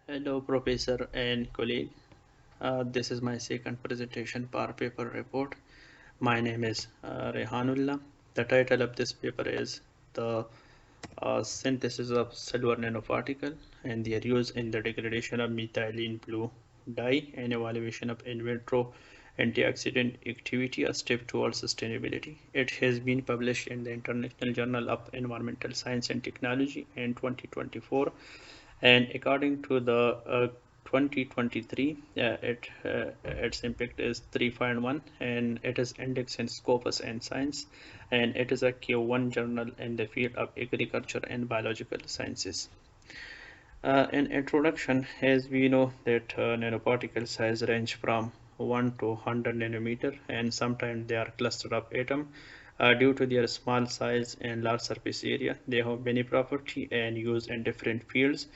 Hello, Professor and colleague. This is my second presentation per paper report. My name is Rehan Ullah. The title of this paper is The Synthesis of Silver Nanoparticle and Their Use in the Degradation of Methylene Blue Dye and Evaluation of In Vitro Antioxidant Activity, a Step Towards Sustainability. It has been published in the International Journal of Environmental Science and Technology in 2024, and according to the 2023, its impact is 3.1, and it is indexed in Scopus and Science, and it is a Q1 journal in the field of agriculture and biological sciences. In introduction, as we know that nanoparticle size range from 1 to 100 nanometer, and sometimes they are cluster of atom. Due to their small size and large surface area, they have many property and use in different fields.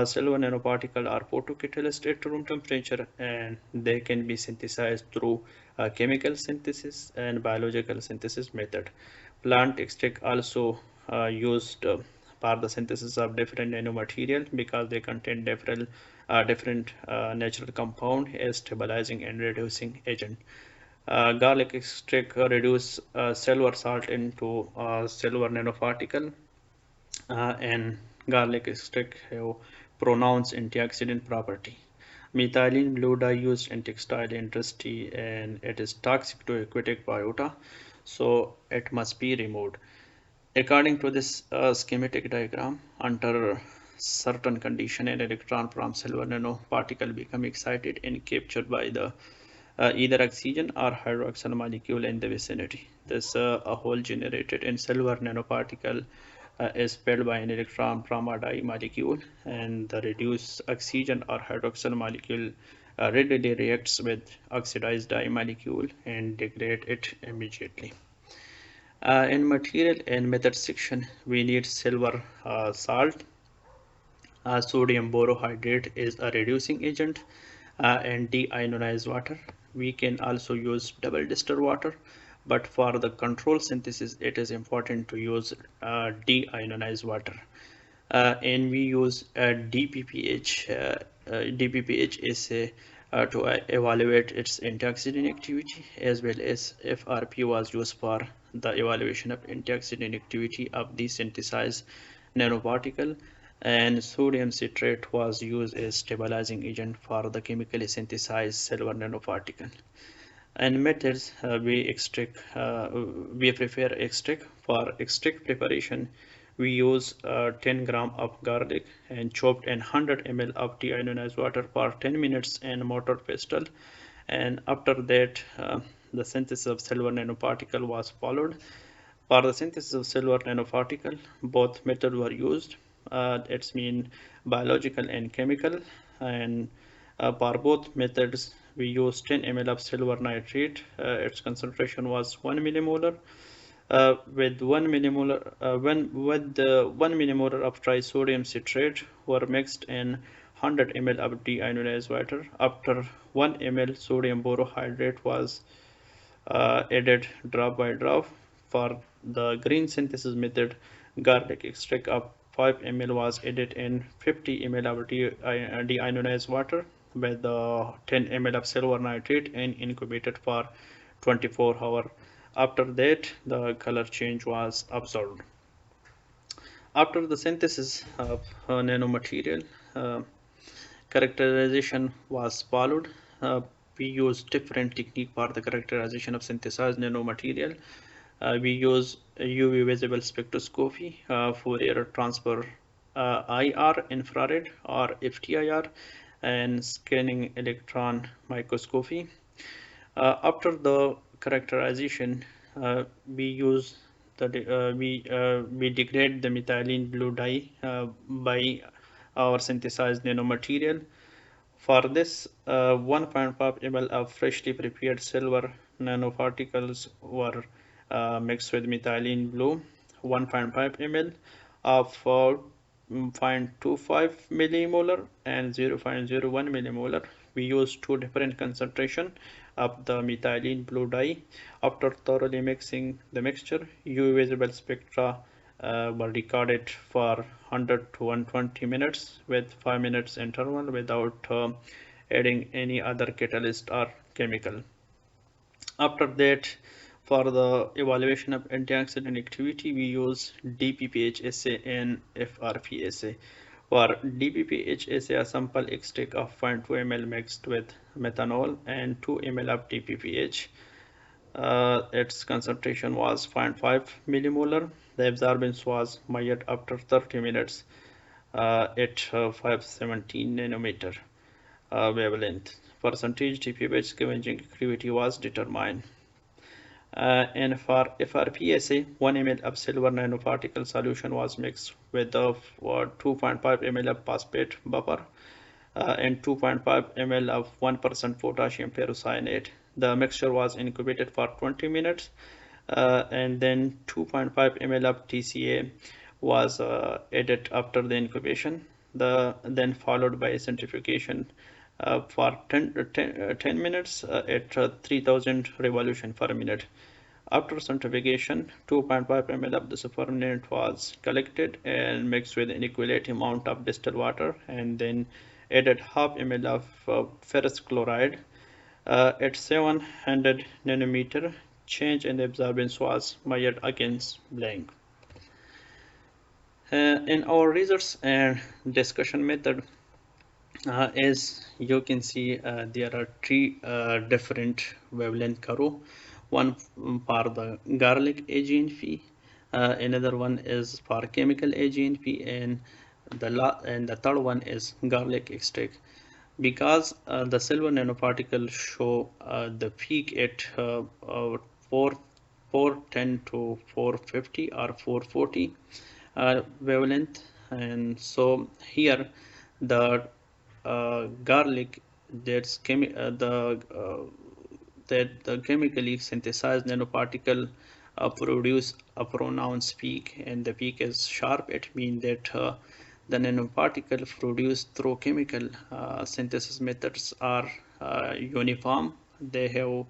Silver nanoparticle are photocatalyst at room temperature, and they can be synthesized through chemical synthesis and biological synthesis method. Plant extract also used for the synthesis of different nanomaterial because they contain different natural compound as stabilizing and reducing agent. Garlic extract reduce silver salt into silver nanoparticle, and garlic extract have pronounced antioxidant property. Methylene blue dye used in textile industry, and it is toxic to aquatic biota, so it must be removed. According to this schematic diagram, under certain condition, an electron from silver nanoparticle become excited and captured by the either oxygen or hydroxyl molecule in the vicinity. This a hole generated in silver nanoparticle is filled by an electron from a dye molecule, and the reduced oxygen or hydroxyl molecule readily reacts with oxidized dye molecule and degrade it immediately. In material and method section, we need silver salt. Sodium borohydrate is a reducing agent, and deionized water. We can also use double distilled water, but for the control synthesis, it is important to use deionized water. And we use DPPH. DPPH is to evaluate its antioxidant activity, as well as FRP was used for the evaluation of antioxidant activity of the synthesized nanoparticle, and sodium citrate was used as stabilizing agent for the chemically synthesized silver nanoparticle. And methods, we prepare extract. For extract preparation, we use 10 gram of garlic and chopped in 100 ml of deionized water for 10 minutes in mortar pestle, and after that the synthesis of silver nanoparticle was followed. For the synthesis of silver nanoparticle, both methods were used. It's mean biological and chemical, and for both methods, we used 10 ml of silver nitrate. Its concentration was 1 millimolar. With 1 millimolar of trisodium citrate were mixed in 100 ml of deionized water. After 1 ml, sodium borohydrate was added drop by drop. For the green synthesis method, garlic extract of 5 ml was added in 50 ml of deionized water with 10 ml of silver nitrate and incubated for 24 hours. After that, the color change was observed. After the synthesis of nanomaterial, characterization was followed. We used different technique for the characterization of synthesized nanomaterial. We use UV visible spectroscopy, Fourier transfer, IR infrared or FTIR, and scanning electron microscopy. After the characterization, we use we degrade the methylene blue dye by our synthesized nanomaterial. For this, 1.5 ml of freshly prepared silver nanoparticles were mixed with methylene blue. 1.5 ml of 0.25 millimolar and 0.01 millimolar. We used two different concentration of the methylene blue dye. After thoroughly mixing the mixture, UV visible spectra were recorded for 100 to 120 minutes with 5 minutes interval without adding any other catalyst or chemical. After that, for the evaluation of antioxidant activity, we use DPPH assay and FRP assay. For DPPH assay, a sample extract of 0.2 ml mixed with methanol and 2 ml of DPPH. Its concentration was 0.5 millimolar. The absorbance was measured after 30 minutes at 517 nanometer wavelength. Percentage DPPH scavenging activity was determined. And for FRPSA, 1 ml of silver nanoparticle solution was mixed with 2.5 ml of phosphate buffer and 2.5 ml of 1% potassium ferrocyanate. The mixture was incubated for 20 minutes and then 2.5 ml of TCA was added after the incubation. Then followed by centrifugation for 10 minutes at 3000 revolution per minute. After centrifugation, 2.5 ml of the supernatant was collected and mixed with an equivalent amount of distilled water and then added half ml of ferrous chloride at 700 nanometer. Change in the absorbance was measured against blank. In our research and discussion method, as you can see, there are three different wavelength curve. One for the garlic AGNP, another one is for chemical AGNP, and the third one is garlic extract. Because the silver nanoparticles show the peak at 410 to 450 or 440 wavelength, and so here the garlic that's that the chemically synthesized nanoparticle produce a pronounced peak, and the peak is sharp. It means that the nanoparticle produced through chemical synthesis methods are uniform. They have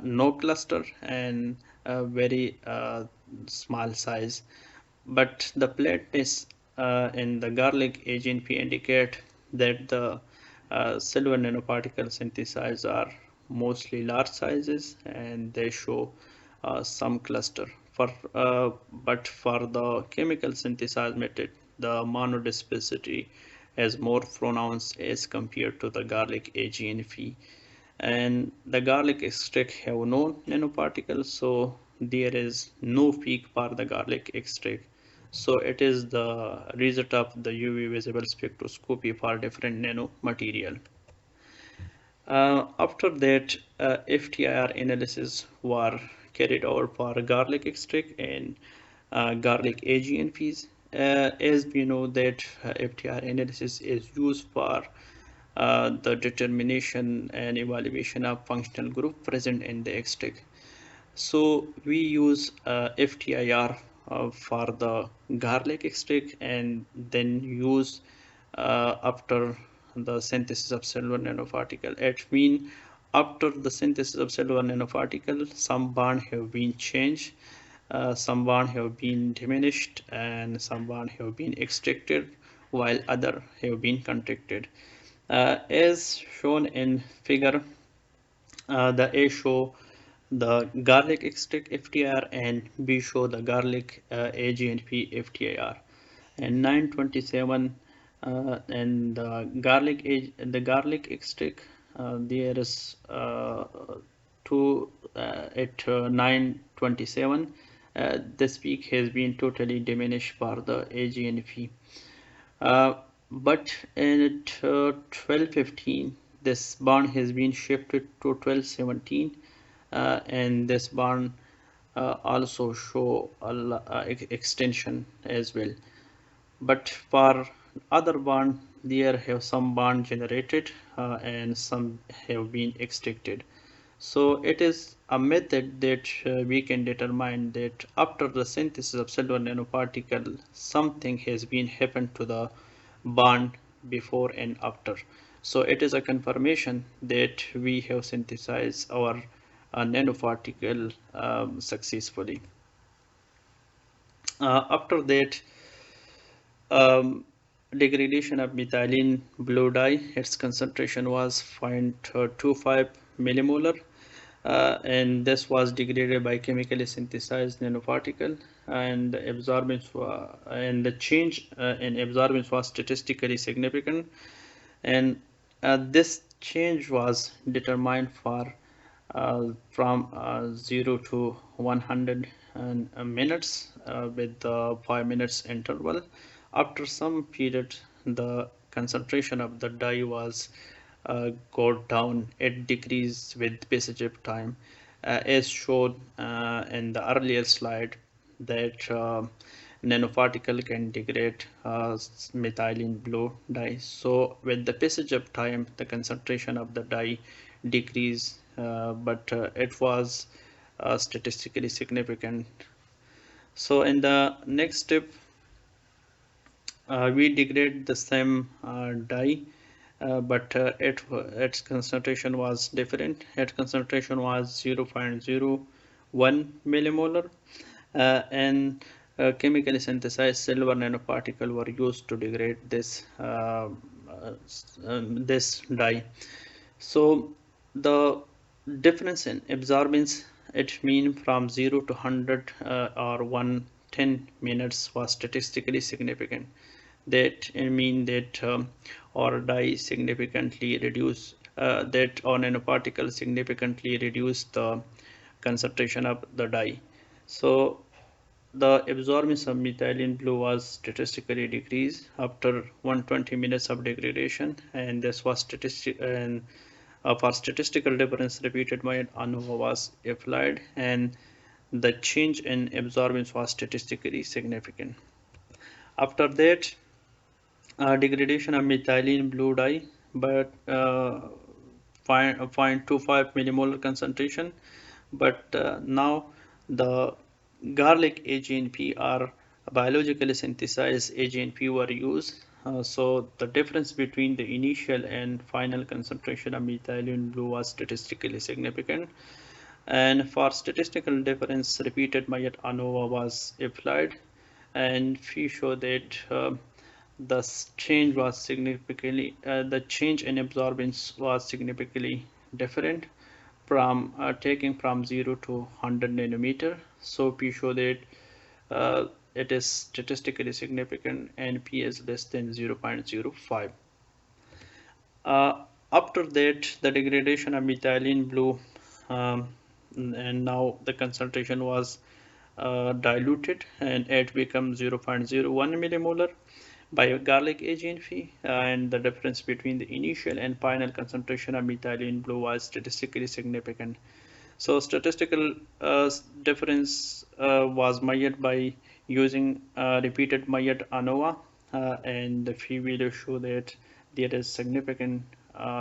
no cluster and very small size, but the flatness in the garlic AGNP indicate that the silver nanoparticle synthesized are mostly large sizes and they show some cluster. But for the chemical synthesis method, the monodispicity is more pronounced as compared to the garlic AGNP. And the garlic extract have no nanoparticles, so there is no peak for the garlic extract. So it is the result of the UV visible spectroscopy for different nanomaterial. After that, FTIR analysis were carried out for garlic extract and garlic AGNPs. As we know that FTIR analysis is used for the determination and evaluation of functional group present in the extract. So we use FTIR for the garlic extract and then use after the synthesis of silver nanoparticle. It means after the synthesis of silver nanoparticle, some bond have been changed, some bond have been diminished, and some bond have been extracted, while other have been contracted. As shown in figure, the A show the garlic extract FTIR and B show the garlic AGNP FTIR. And 927 and the garlic extract there is two at 927. This peak has been totally diminished for the AGNP. But at 1215, this bond has been shifted to 1217, and this bond also show extension as well. But for other bond, there have some bond generated and some have been extracted. So it is a method that we can determine that after the synthesis of silver nanoparticle, something has been happened to the bond before and after. So it is a confirmation that we have synthesized our nanoparticle successfully. After that, um, degradation of methylene blue dye, its concentration was 0.25 millimolar, and this was degraded by chemically synthesized nanoparticle, and and the change in absorbance was statistically significant, and this change was determined for from 0 to 100 minutes with the 5 minutes interval. After some period, the concentration of the dye was go down. It decreased with passage of time, as shown in the earlier slide that nanoparticle can degrade methylene blue dye. So with the passage of time, the concentration of the dye decreased, but it was statistically significant. So in the next step, we degrade the same dye, but its concentration was different. Its concentration was 0.01 millimolar, and chemically synthesized silver nanoparticle were used to degrade this dye. So the difference in absorbance, it mean from 0 to 100 or 110 minutes was statistically significant. That mean that or dye significantly reduce that or nanoparticle significantly reduce the concentration of the dye. So the absorbance of methylene blue was statistically decreased after 120 minutes of degradation, and this was for statistical difference repeated by ANOVA was applied, and the change in absorbance was statistically significant. After that, degradation of methylene blue dye, but 0.25 millimolar concentration. But now the garlic AGNP or biologically synthesized AGNP were used. So the difference between the initial and final concentration of methylene blue was statistically significant. And for statistical difference, repeated Mayat ANOVA was applied, and we show that the change was significantly, the change in absorbance was significantly different from taking from 0 to 100 nanometer. So P show that it is statistically significant and P is less than 0.05. After that, the degradation of methylene blue, um, and now the concentration was diluted and it becomes 0.01 millimolar by garlic AGNP, and the difference between the initial and final concentration of methylene blue was statistically significant. So statistical difference was measured by using repeated Mayat ANOVA, and the fee will show that there is significant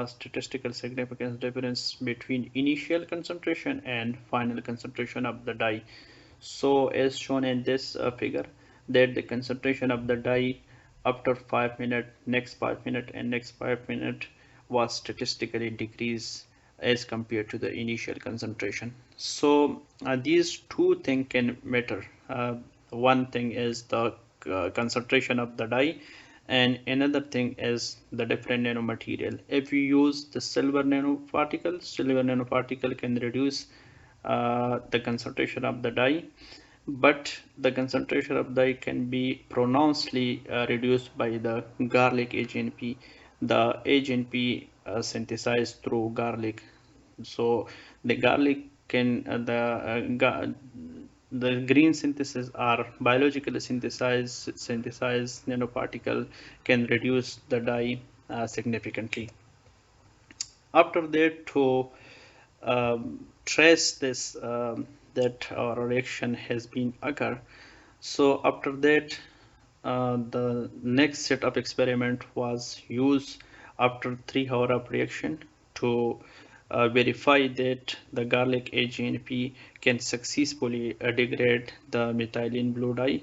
statistical significance difference between initial concentration and final concentration of the dye. So as shown in this figure, that the concentration of the dye after 5 minutes, next 5 minutes, and next 5 minutes was statistically decreased as compared to the initial concentration. So these two things can matter. One thing is the concentration of the dye, and another thing is the different nanomaterial. If you use the silver nanoparticle can reduce the concentration of the dye, but the concentration of dye can be pronouncedly reduced by the garlic AGNP. The AGNP synthesized through garlic. So the garlic can the green synthesis or biologically synthesized nanoparticle can reduce the dye significantly. After that, to trace this that our reaction has been occur. So after that, the next set of experiment was used after 3 hours of reaction to verify that the garlic AGNP can successfully degrade the methylene blue dye.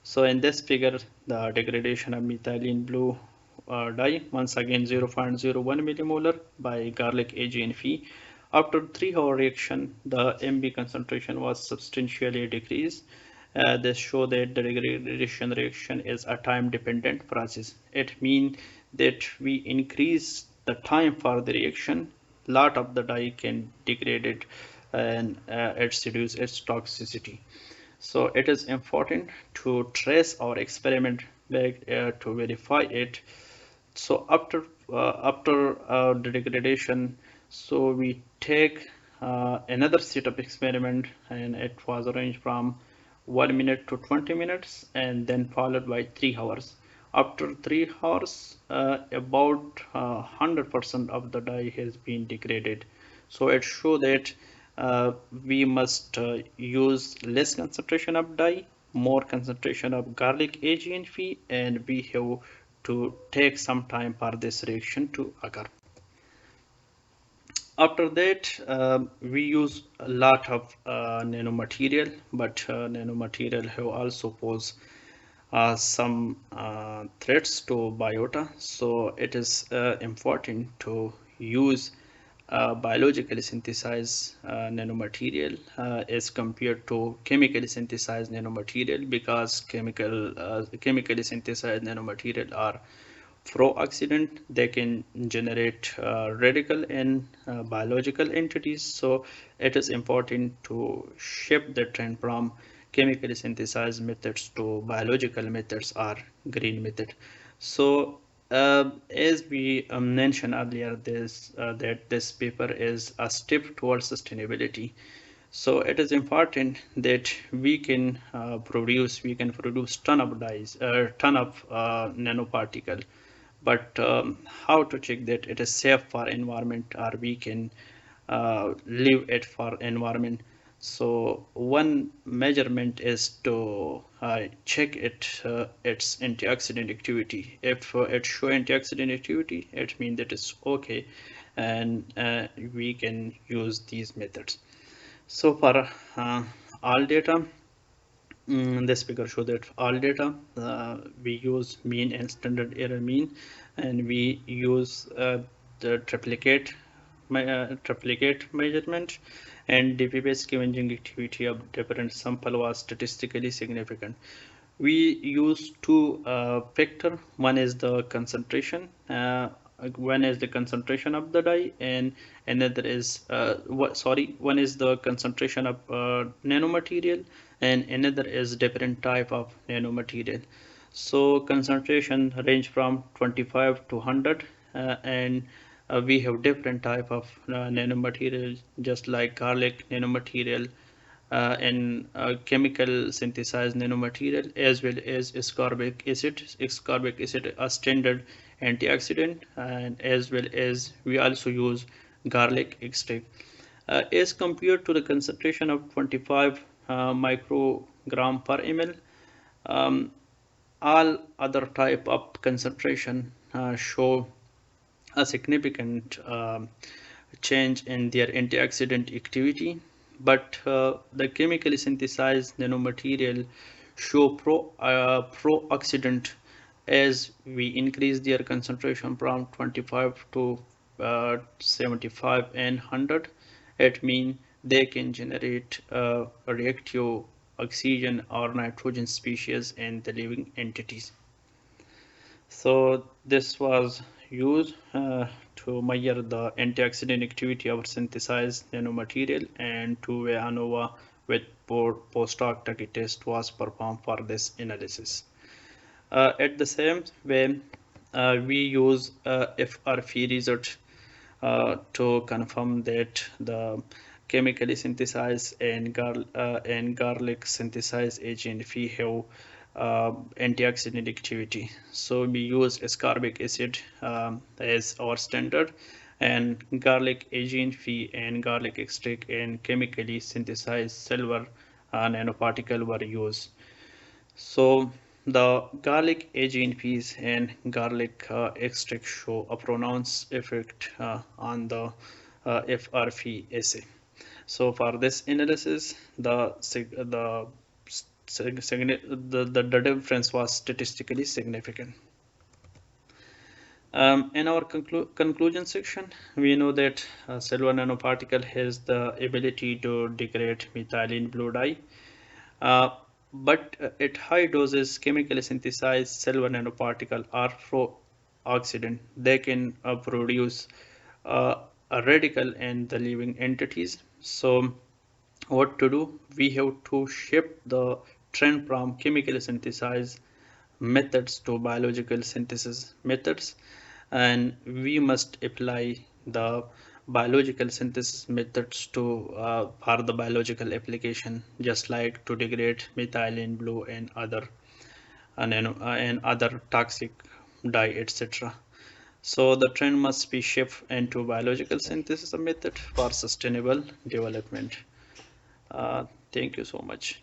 So in this figure, the degradation of methylene blue dye, once again 0.01 millimolar by garlic AGNP. After 3 hour reaction, the MB concentration was substantially decreased, They show that the degradation reaction is a time-dependent process. It means that we increase the time for the reaction, lot of the dye can degrade it and it's reduce its toxicity. So it is important to trace our experiment back to verify it. So after the degradation, so we take another set of experiment, and it was arranged from 1 minute to 20 minutes, and then followed by 3 hours. After 3 hours, about 100% of the dye has been degraded. So it shows that we must use less concentration of dye, more concentration of garlic AGNP, and we have to take some time for this reaction to occur. After that, we use a lot of nanomaterial, but nanomaterial have also posed some threats to biota. So it is important to use biologically synthesized nanomaterial as compared to chemically synthesized nanomaterial, because chemically synthesized nanomaterial are pro-oxidant. They can generate radical and biological entities. So it is important to shift the trend from chemically synthesized methods to biological methods or green method. So as we mentioned earlier, that this paper is a step towards sustainability. So it is important that we can produce ton of dyes, ton of nanoparticle. But how to check that it is safe for environment, or we can leave it for environment? So one measurement is to check its antioxidant activity. If it show antioxidant activity, it means that it's okay, and we can use these methods. So for all data, this figure shows that all data, we use mean and standard error mean, and we use the triplicate measurement, and DP-based scavenging activity of different sample was statistically significant. We use two factor. One is the concentration. One is the concentration of the dye, and another is one is the concentration of nanomaterial, and another is different type of nanomaterial. So concentration range from 25 to 100, and we have different type of nanomaterial, just like garlic nanomaterial, and chemical synthesized nanomaterial, as well as ascorbic acid. Ascorbic acid, a standard antioxidant, and as well as we also use garlic extract. As compared to the concentration of 25 microgram per ml, um, all other type of concentration show a significant change in their antioxidant activity, but the chemically synthesized nanomaterial show pro-oxidant as we increase their concentration from 25 to 75 and 100. It means they can generate reactive oxygen or nitrogen species in the living entities. So this was used to measure the antioxidant activity of synthesized nanomaterial, and two-way ANOVA with post-hoc Tucky test was performed for this analysis. At the same way, we use FRP result to confirm that the chemically synthesized and garlic synthesized AGNP have antioxidant activity. So we use ascorbic acid as our standard, and garlic AGNP and garlic extract and chemically synthesized silver nanoparticle were used. So the garlic AGNPs and garlic extract show a pronounced effect on the FRP assay. So for this analysis, the difference was statistically significant. In our conclusion section, we know that silver nanoparticle has the ability to degrade methylene blue dye. Uh, but at high doses, chemically synthesized silver nanoparticles are pro-oxidant. They can produce uh, a radical in the living entities. So what to do? We have to shift the trend from chemically synthesized methods to biological synthesis methods, and we must apply the biological synthesis methods to for the biological application, just like to degrade methylene blue and other and other toxic dye, etc. So the trend must be shift into biological synthesis method for sustainable development. Thank you so much.